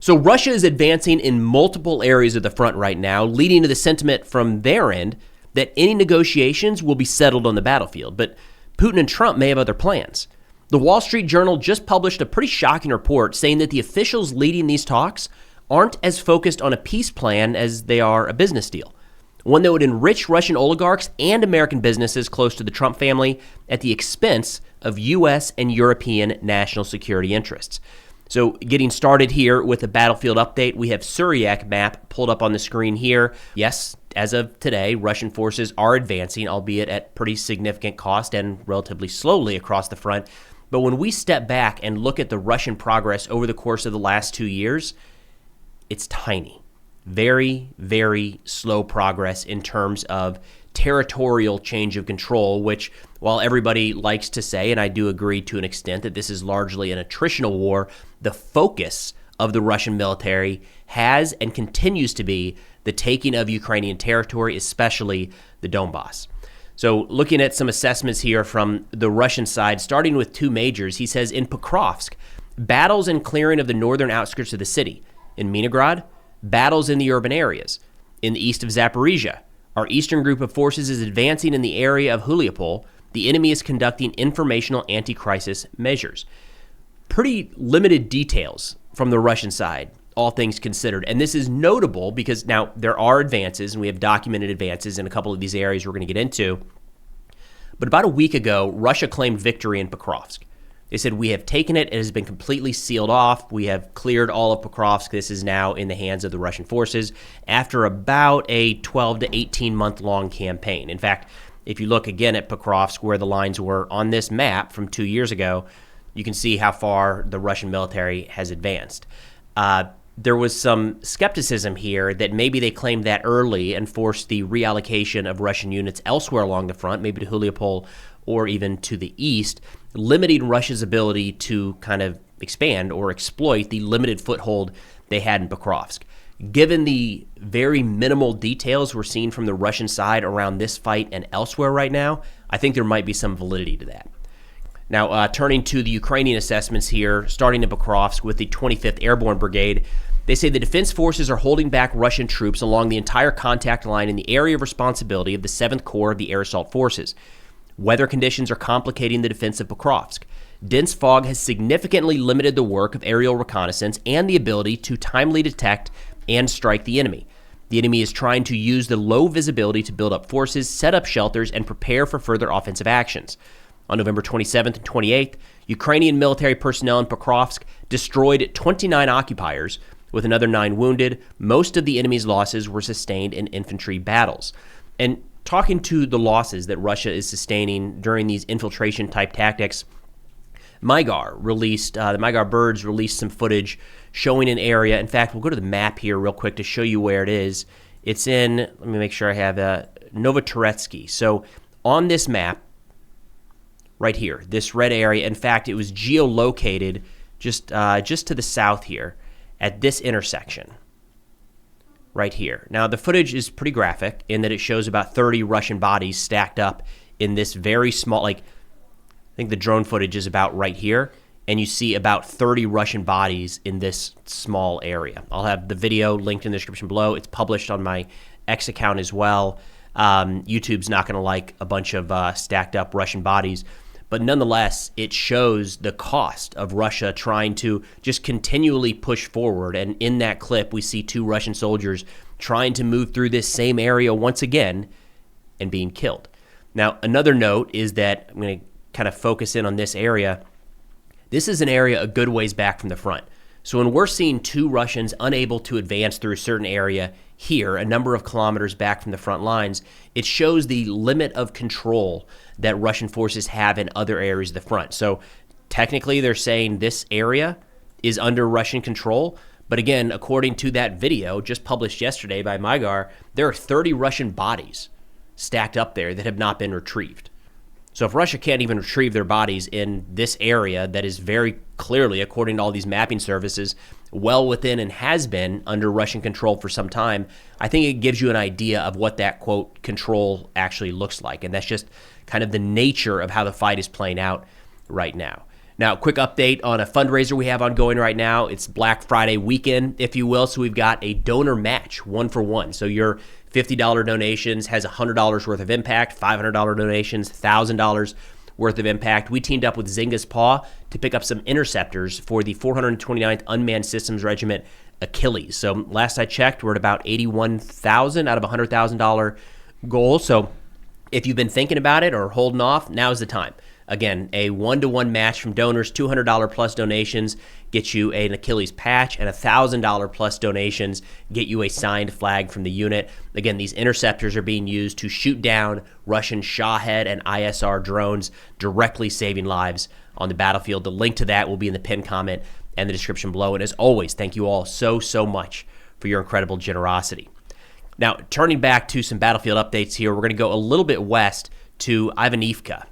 So Russia is advancing in multiple areas of the front right now, leading to the sentiment from their end that any negotiations will be settled on the battlefield. But Putin and Trump may have other plans. The Wall Street Journal just published a pretty shocking report saying that the officials leading these talks aren't as focused on a peace plan as they are a business deal, one that would enrich Russian oligarchs and American businesses close to the Trump family at the expense of U.S. and European national security interests. So getting started here with a battlefield update, we have Syriac map pulled up on the screen here. Yes, as of today, Russian forces are advancing, albeit at pretty significant cost and relatively slowly across the front. But when we step back and look at the Russian progress over the course of the last 2 years, it's tiny. Very, very slow progress in terms of territorial change of control, which, while everybody likes to say, and I do agree to an extent, that this is largely an attritional war, the focus of the Russian military has and continues to be the taking of Ukrainian territory, especially the Donbass. So looking at some assessments here from the Russian side, starting with two majors, he says in Pokrovsk, battles and clearing of the northern outskirts of the city. In Minograd, battles in the urban areas. In the east of Zaporizhia, our eastern group of forces is advancing in the area of Huliopol. The enemy is conducting informational anti-crisis measures. Pretty limited details from the Russian side, all things considered. And this is notable because now there are advances, and we have documented advances in a couple of these areas we're going to get into. But about a week ago, Russia claimed victory in Pokrovsk. They said, we have taken it. It has been completely sealed off. We have cleared all of Pokrovsk. This is now in the hands of the Russian forces after about a 12 to 18 month long campaign. In fact, if you look again at Pokrovsk, where the lines were on this map from 2 years ago, you can see how far the Russian military has advanced. There was some skepticism here that maybe they claimed that early and forced the reallocation of Russian units elsewhere along the front, maybe to Huliopol or even to the east, limiting Russia's ability to kind of expand or exploit the limited foothold they had in Pokrovsk. Given the very minimal details we're seeing from the Russian side around this fight and elsewhere right now, I think there might be some validity to that. Now, turning to the Ukrainian assessments here, starting in Pokrovsk with the 25th Airborne Brigade, they say the defense forces are holding back Russian troops along the entire contact line in the area of responsibility of the 7th Corps of the Air Assault Forces. Weather conditions are complicating the defense of Pokrovsk. Dense fog has significantly limited the work of aerial reconnaissance and the ability to timely detect and strike the enemy. The enemy is trying to use the low visibility to build up forces, set up shelters, and prepare for further offensive actions. On November 27th and 28th, Ukrainian military personnel in Pokrovsk destroyed 29 occupiers, with another 9 wounded. Most of the enemy's losses were sustained in infantry battles. And talking to the losses that Russia is sustaining during these infiltration-type tactics, Mygar released, the Mygar birds released some footage showing an area. In fact, we'll go to the map here real quick to show you where it is. It's in, let me make sure I have Novotoretsky. So on this map, right here, this red area, in fact, it was geolocated just to the south here at this intersection. Right here. Now, the footage is pretty graphic in that it shows about 30 Russian bodies stacked up in this very small, I think the drone footage is about right here, and you see about 30 Russian bodies in this small area. I'll have the video linked in the description below. It's published on my X account as well. YouTube's not going to like a bunch of stacked up Russian bodies, but nonetheless, it shows the cost of Russia trying to just continually push forward. And in that clip, we see 2 Russian soldiers trying to move through this same area once again and being killed. Now, another note is that I'm going to kind of focus in on this area. This is an area a good ways back from the front. So when we're seeing 2 Russians unable to advance through a certain area here, a number of kilometers back from the front lines, it shows the limit of control that Russian forces have in other areas of the front. So technically they're saying this area is under Russian control. But again, according to that video just published yesterday by Mygar, there are 30 Russian bodies stacked up there that have not been retrieved. So if Russia can't even retrieve their bodies in this area that is very clearly, according to all these mapping services, well within and has been under Russian control for some time, I think it gives you an idea of what that, quote, control actually looks like. And that's just kind of the nature of how the fight is playing out right now. Now, quick update on a fundraiser we have ongoing right now. It's Black Friday weekend, if you will. So we've got a donor match, 1-for-1. So your $50 donations has $100 worth of impact, $500 donations, $1,000 worth of impact. We teamed up with Zynga's Paw to pick up some interceptors for the 429th Unmanned Systems Regiment Achilles. So last I checked, we're at about $81,000 out of a $100,000 goal. So if you've been thinking about it or holding off, now's the time. Again, a 1-to-1 match from donors, $200 plus donations get you an Achilles patch, and $1,000 plus donations get you a signed flag from the unit. Again, these interceptors are being used to shoot down Russian Shahed and ISR drones, directly saving lives on the battlefield. The link to that will be in the pinned comment and the description below. And as always, thank you all so much for your incredible generosity. Now, turning back to some battlefield updates here, we're going to go a little bit west to Ivanivka.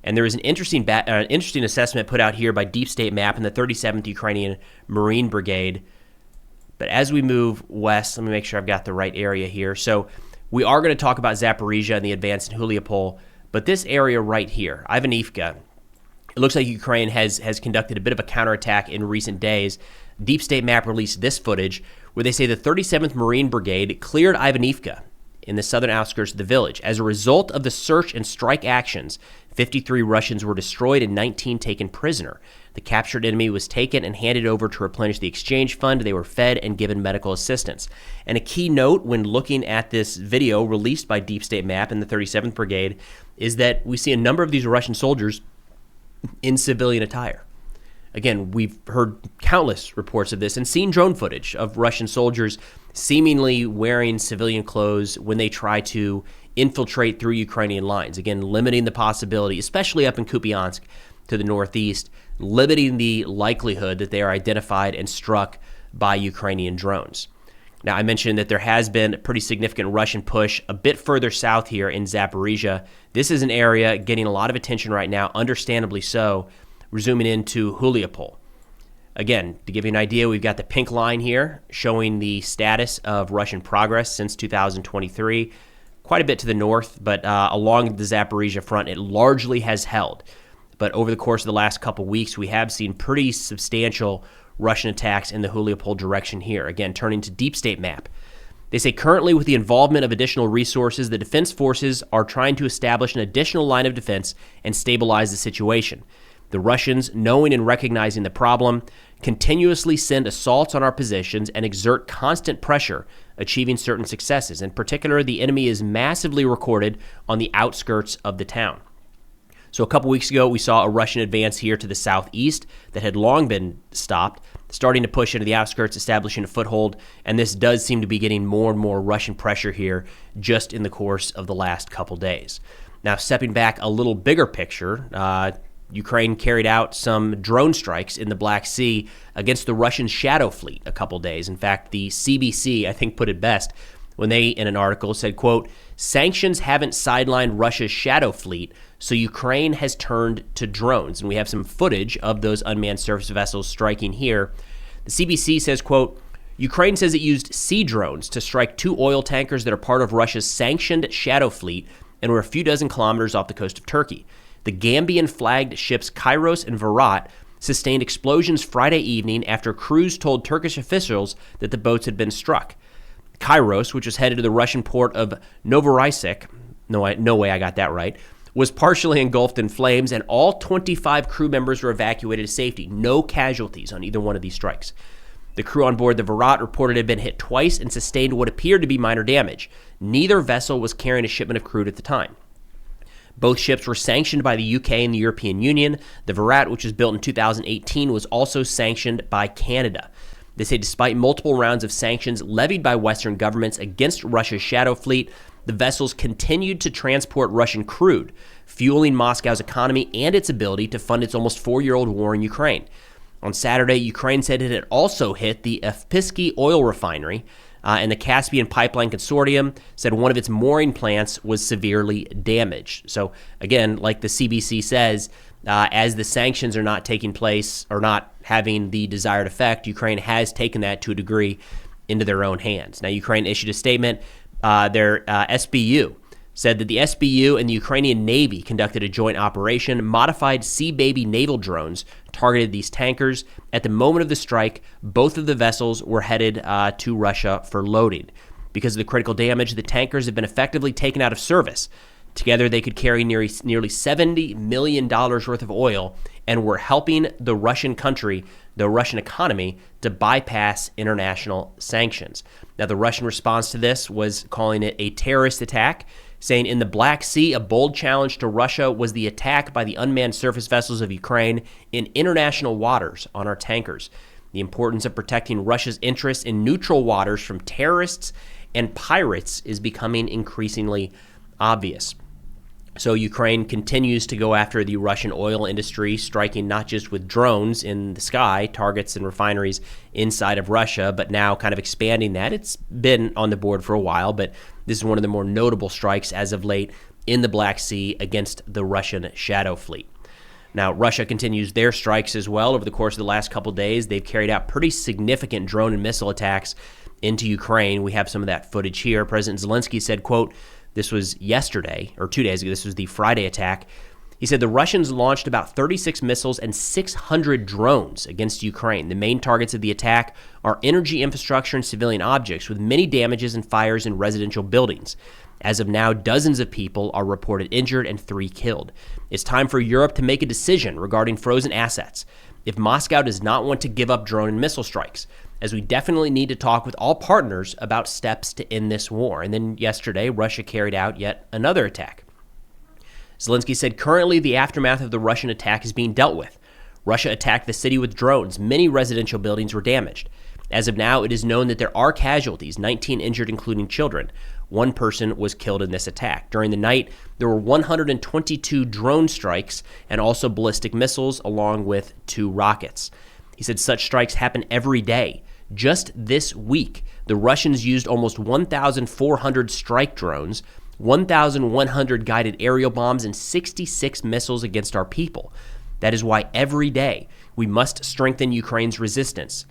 And there is an interesting assessment put out here by Deep State Map and the 37th Ukrainian Marine Brigade. But as we move west, let me make sure I've got the right area here. So we are going to talk about Zaporizhia and the advance in Huliopol. But this area right here, Ivanivka, it looks like Ukraine has conducted a bit of a counterattack in recent days. Deep State Map released this footage where they say the 37th Marine Brigade cleared Ivanivka in the southern outskirts of the village. As a result of the search and strike actions, 53 Russians were destroyed and 19 taken prisoner. The captured enemy was taken and handed over to replenish the exchange fund. They were fed and given medical assistance. And a key note when looking at this video released by Deep State Map and the 37th Brigade is that we see a number of these Russian soldiers in civilian attire. Again, we've heard countless reports of this and seen drone footage of Russian soldiers seemingly wearing civilian clothes when they try to infiltrate through Ukrainian lines. Again, limiting the possibility, especially up in Kupiansk to the northeast, limiting the likelihood that they are identified and struck by Ukrainian drones. Now, I mentioned that there has been a pretty significant Russian push a bit further south here in Zaporizhia. This is an area getting a lot of attention right now, understandably so, resuming into Huliopol. Again, to give you an idea, we've got the pink line here showing the status of Russian progress since 2023. Quite a bit to the north, but along the Zaporizhia front, it largely has held. But over the course of the last couple weeks, we have seen pretty substantial Russian attacks in the Huliopol direction here. Again, turning to Deep State Map. They say currently with the involvement of additional resources, the defense forces are trying to establish an additional line of defense and stabilize the situation. The Russians, knowing and recognizing the problem, continuously send assaults on our positions and exert constant pressure, achieving certain successes. In particular, the enemy is massively recorded on the outskirts of the town. So a couple weeks ago, we saw a Russian advance here to the southeast that had long been stopped, starting to push into the outskirts, establishing a foothold, and this does seem to be getting more and more Russian pressure here just in the course of the last couple days. Now, stepping back a little bigger picture, Ukraine carried out some drone strikes in the Black Sea against the Russian Shadow Fleet a couple days. In fact, the CBC, I think, put it best when they, in an article, said, quote, "Sanctions haven't sidelined Russia's Shadow Fleet, so Ukraine has turned to drones." And we have some footage of those unmanned surface vessels striking here. The CBC says, quote, "Ukraine says it used sea drones to strike 2 oil tankers that are part of Russia's sanctioned Shadow Fleet and were a few dozen kilometers off the coast of Turkey. The Gambian-flagged ships Kairos and Virat sustained explosions Friday evening after crews told Turkish officials that the boats had been struck. Kairos, which was headed to the Russian port of Novorossiysk, no way I got that right, was partially engulfed in flames, and all 25 crew members were evacuated to safety. No casualties on either one of these strikes. The crew on board the Virat reported had been hit twice and sustained what appeared to be minor damage. Neither vessel was carrying a shipment of crude at the time. Both ships were sanctioned by the UK and the European Union. The Virat, which was built in 2018, was also sanctioned by Canada. They say despite multiple rounds of sanctions levied by Western governments against Russia's Shadow Fleet, the vessels continued to transport Russian crude, fueling Moscow's economy and its ability to fund its almost 4-year-old war in Ukraine. On Saturday, Ukraine said it had also hit the Evpisky oil refinery, and the Caspian Pipeline Consortium said one of its mooring plants was severely damaged. So again, like the CBC says, as the sanctions are not taking place or not having the desired effect, Ukraine has taken that to a degree into their own hands. Now, Ukraine issued a statement. Their SBU said that the SBU and the Ukrainian Navy conducted a joint operation. Modified Sea Baby naval drones targeted these tankers. At the moment of the strike, both of the vessels were headed to Russia for loading. Because of the critical damage, the tankers have been effectively taken out of service. Together, they could carry nearly $70 million worth of oil and were helping the Russian country, the Russian economy, to bypass international sanctions. Now, the Russian response to this was calling it a terrorist attack, saying in the Black Sea, a bold challenge to Russia was the attack by the unmanned surface vessels of Ukraine in international waters on our tankers. The importance of protecting Russia's interests in neutral waters from terrorists and pirates is becoming increasingly obvious. So Ukraine continues to go after the Russian oil industry, striking not just with drones in the sky, targets and refineries inside of Russia, but now kind of expanding that. It's been on the board for a while, but this is one of the more notable strikes as of late in the Black Sea against the Russian shadow fleet. Now, Russia continues their strikes as well. Over the course of the last couple days, they've carried out pretty significant drone and missile attacks into Ukraine. We have some of that footage here. President Zelensky said, quote, this was yesterday, or 2 days ago, this was the Friday attack. He said the Russians launched about 36 missiles and 600 drones against Ukraine. The main targets of the attack are energy infrastructure and civilian objects, with many damages and fires in residential buildings. As of now, dozens of people are reported injured and 3 killed. It's time for Europe to make a decision regarding frozen assets if Moscow does not want to give up drone and missile strikes, as we definitely need to talk with all partners about steps to end this war. And then yesterday, Russia carried out yet another attack. Zelensky said currently the aftermath of the Russian attack is being dealt with. Russia attacked the city with drones. Many residential buildings were damaged. As of now, it is known that there are casualties, 19 injured, including children. 1 person was killed in this attack. During the night, there were 122 drone strikes and also ballistic missiles, along with 2 rockets. He said such strikes happen every day. Just this week, the Russians used almost 1,400 strike drones, 1,100 guided aerial bombs, and 66 missiles against our people. That is why every day we must strengthen Ukraine's resilience.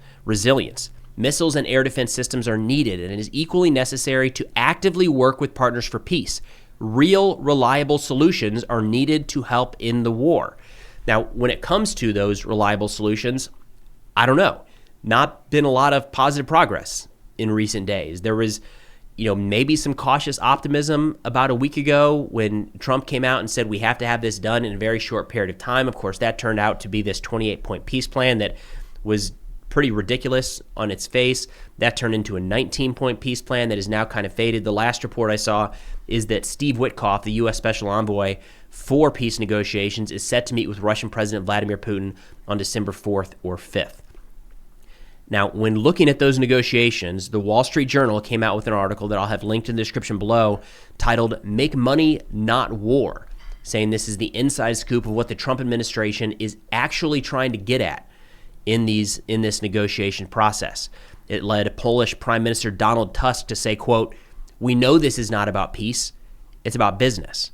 Missiles and air defense systems are needed, and it is equally necessary to actively work with partners for peace. Real, reliable solutions are needed to help in the war. Now, when it comes to those reliable solutions, I don't know. Not been a lot of positive progress in recent days. There was, maybe some cautious optimism about a week ago when Trump came out and said we have to have this done in a very short period of time. Of course, that turned out to be this 28-point peace plan that was pretty ridiculous on its face. That turned into a 19-point peace plan that is now kind of faded. The last report I saw is that Steve Witkoff, the U.S. Special Envoy for peace negotiations, is set to meet with Russian President Vladimir Putin on December 4th or 5th. Now, when looking at those negotiations, the Wall Street Journal came out with an article that I'll have linked in the description below titled "Make Money, Not War," saying this is the inside scoop of what the Trump administration is actually trying to get at in this negotiation process. It led Polish Prime Minister Donald Tusk to say, quote, "We know this is not about peace, it's about business."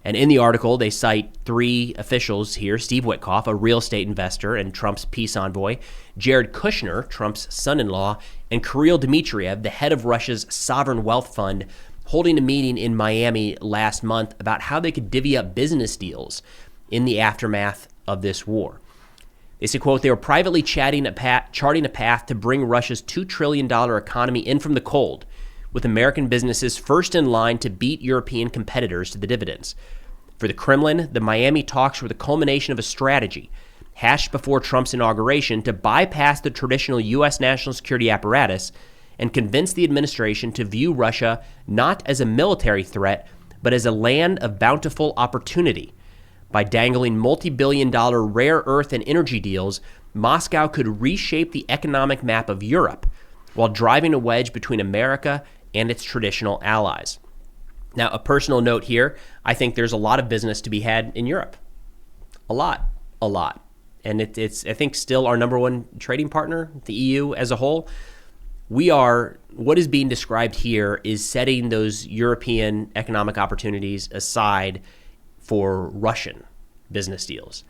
And in the article, they cite 3 officials here: Steve Witkoff, a real estate investor and Trump's peace envoy; Jared Kushner, Trump's son-in-law; and Kirill Dmitriev, the head of Russia's sovereign wealth fund, holding a meeting in Miami last month about how they could divvy up business deals in the aftermath of this war. They say, quote, "They were privately charting a path to bring Russia's $2 trillion economy in from the cold, with American businesses first in line to beat European competitors to the dividends. For the Kremlin, the Miami talks were the culmination of a strategy hashed before Trump's inauguration to bypass the traditional U.S. national security apparatus and convince the administration to view Russia not as a military threat, but as a land of bountiful opportunity. By dangling multi-billion-dollar rare earth and energy deals, Moscow could reshape the economic map of Europe while driving a wedge between America and its traditional allies." Now, a personal note here, I think there's a lot of business to be had in Europe. A lot. And it's I think, still our number one trading partner, the EU as a whole. What is being described here is setting those European economic opportunities aside for Russian business deals.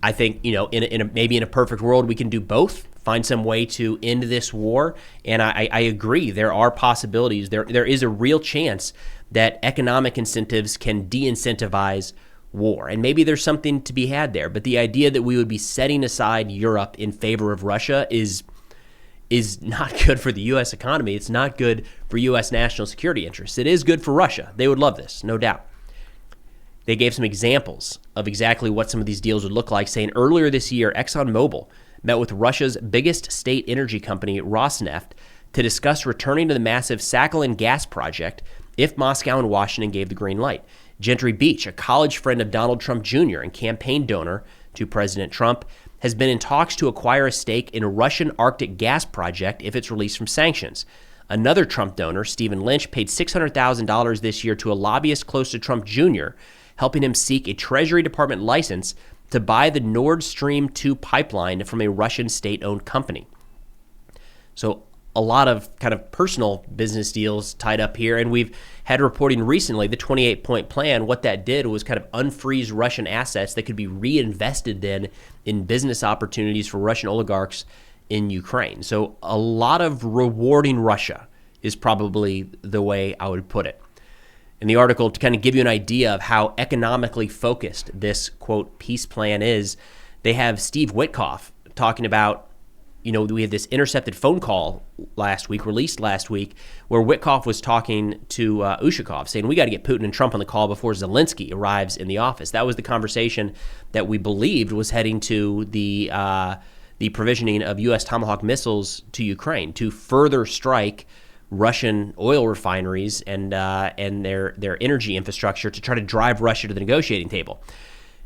I think, maybe in a perfect world, we can do both find some way to end this war. And I agree, there are possibilities. There is a real chance that economic incentives can de-incentivize war. And maybe there's something to be had there. But the idea that we would be setting aside Europe in favor of Russia is not good for the U.S. economy. It's not good for U.S. national security interests. It is good for Russia. They would love this, no doubt. They gave some examples of exactly what some of these deals would look like, saying earlier this year, ExxonMobil met with Russia's biggest state energy company, Rosneft, to discuss returning to the massive Sakhalin gas project if Moscow and Washington gave the green light. Gentry Beach, a college friend of Donald Trump Jr. and campaign donor to President Trump, has been in talks to acquire a stake in a Russian Arctic gas project if it's released from sanctions. Another Trump donor, Stephen Lynch, paid $600,000 this year to a lobbyist close to Trump Jr., helping him seek a Treasury Department license to buy the Nord Stream 2 pipeline from a Russian state-owned company. So a lot of kind of personal business deals tied up here, and we've had reporting recently, the 28-point plan, what that did was kind of unfreeze Russian assets that could be reinvested then in business opportunities for Russian oligarchs in Ukraine. So a lot of rewarding Russia is probably the way I would put it. In the article, to kind of give you an idea of how economically focused this, quote, peace plan is, they have Steve Witkoff talking about, we had this intercepted phone call released last week, where Witkoff was talking to Ushakov, saying, we got to get Putin and Trump on the call before Zelensky arrives in the office. That was the conversation that we believed was heading to the provisioning of U.S. Tomahawk missiles to Ukraine to further strike Russian oil refineries and their energy infrastructure to try to drive Russia to the negotiating table.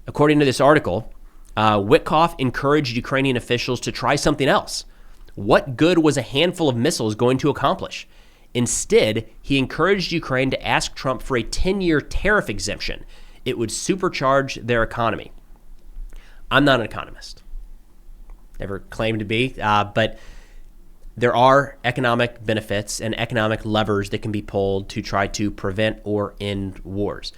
According to this article, Witkoff encouraged Ukrainian officials to try something else. What good was a handful of missiles going to accomplish? Instead, he encouraged Ukraine to ask Trump for a 10-year tariff exemption. It would supercharge their economy. I'm not an economist. Never claimed to be, but there are economic benefits and economic levers that can be pulled to try to prevent or end wars.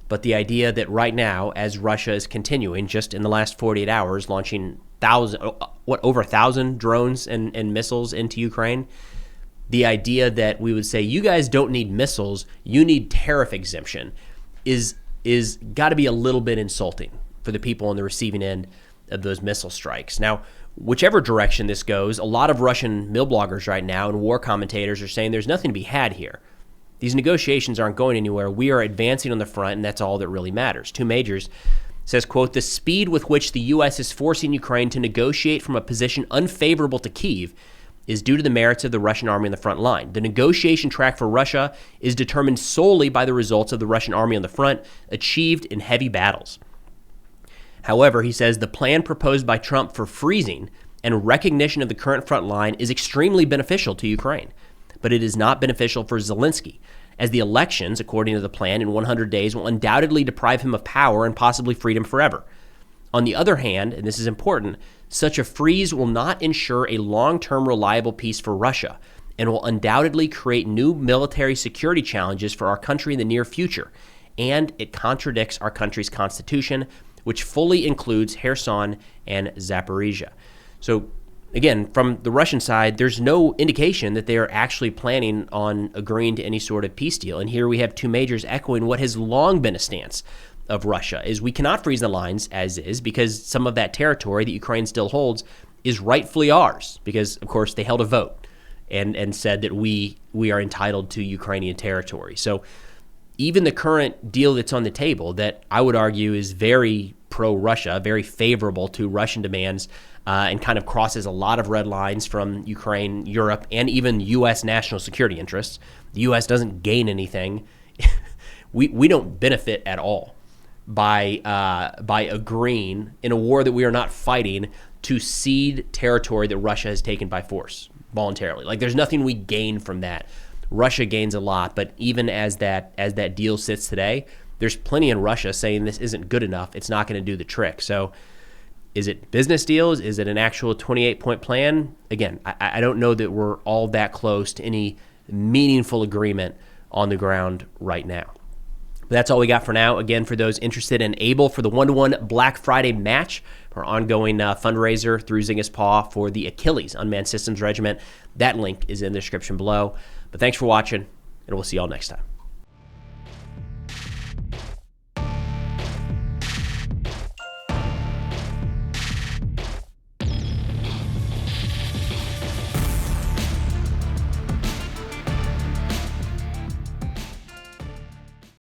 But the idea that right now, as Russia is continuing, just in the last 48 hours, launching over 1,000 drones and missiles into Ukraine, the idea that we would say, you guys don't need missiles, you need tariff exemption, is got to be a little bit insulting for the people on the receiving end of those missile strikes. Now, whichever direction this goes, a lot of Russian mill bloggers right now and war commentators are saying there's nothing to be had here. These negotiations aren't going anywhere. We are advancing on the front, and that's all that really matters. Two Majors says, quote, the speed with which the U.S. is forcing Ukraine to negotiate from a position unfavorable to Kyiv is due to the merits of the Russian army on the front line. The negotiation track for Russia is determined solely by the results of the Russian army on the front, achieved in heavy battles. However, he says the plan proposed by Trump for freezing and recognition of the current front line is extremely beneficial to Ukraine, but it is not beneficial for Zelensky, as the elections, according to the plan, in 100 days will undoubtedly deprive him of power and possibly freedom forever. On the other hand, and this is important, such a freeze will not ensure a long-term reliable peace for Russia and will undoubtedly create new military security challenges for our country in the near future, and it contradicts our country's constitution, which fully includes Kherson and Zaporizhia. So again, from the Russian side, there's no indication that they are actually planning on agreeing to any sort of peace deal. And here we have Two Majors echoing what has long been a stance of Russia, is we cannot freeze the lines as is because some of that territory that Ukraine still holds is rightfully ours because, of course, they held a vote and said that we are entitled to Ukrainian territory. So even the current deal that's on the table that I would argue is very pro-Russia, very favorable to Russian demands, and kind of crosses a lot of red lines from Ukraine, Europe, and even U.S. national security interests. The U.S. doesn't gain anything. We don't benefit at all by agreeing in a war that we are not fighting to cede territory that Russia has taken by force voluntarily. Like, there's nothing we gain from that. Russia gains a lot, but even as that deal sits today, there's plenty in Russia saying this isn't good enough. It's not going to do the trick. So is it business deals? Is it an actual 28-point plan? Again, I don't know that we're all that close to any meaningful agreement on the ground right now. But that's all we got for now. Again, for those interested and able for the 1-to-1 Black Friday match, our ongoing fundraiser through Zingist Paw for the Achilles Unmanned Systems Regiment, that link is in the description below. But thanks for watching, and we'll see y'all next time.